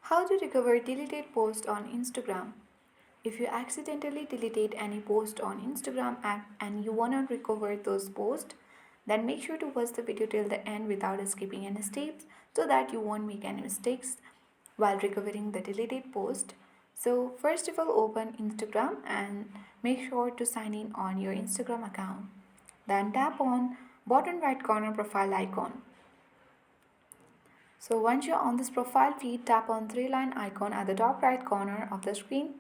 How to recover deleted post on Instagram. If you accidentally deleted any post on Instagram app and you want to recover those posts, then make sure to watch the video till the end without skipping any steps so that you won't make any mistakes while recovering the deleted post. So first of all, open Instagram and make sure to sign in on your Instagram account. Then tap on bottom right corner profile icon. So once you're on this profile feed, tap on three-line icon at the top right corner of the screen.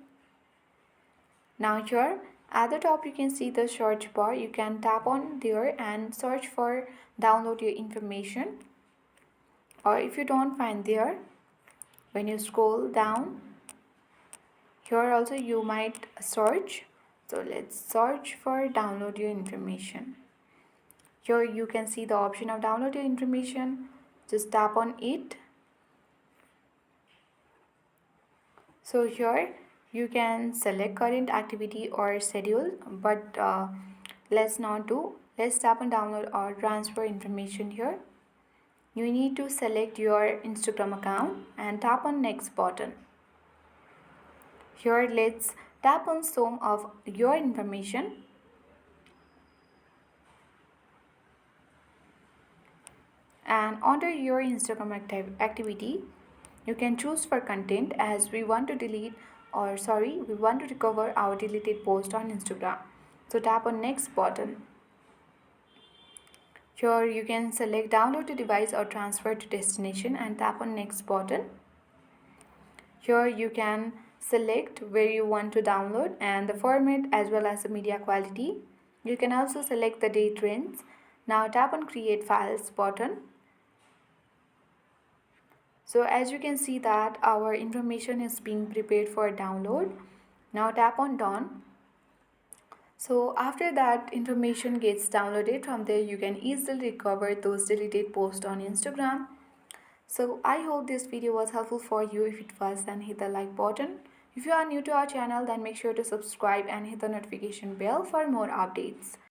Now here at the top you can see the search bar. You can tap on there and search for download your information. Or if you don't find there, when you scroll down, here also you might search. So let's search for download your information. Here you can see the option of download your information. Just tap on it. So here you can select current activity or schedule, but let's not do. Let's tap on download or transfer information here. You need to select your Instagram account and tap on next button. Here let's tap on some of your information. And under your Instagram activity, you can choose for content as we want to delete we want to recover our deleted post on Instagram. So tap on next button. Here you can select download to device or transfer to destination and tap on next button. Here you can select where you want to download and the format as well as the media quality. You can also select the date range. Now tap on create files button. So as you can see that our information is being prepared for download. Now tap on done. So after that information gets downloaded, from there you can easily recover those deleted posts on Instagram. So I hope this video was helpful for you. If it was, then hit the like button. If you are new to our channel, then make sure to subscribe and hit the notification bell for more updates.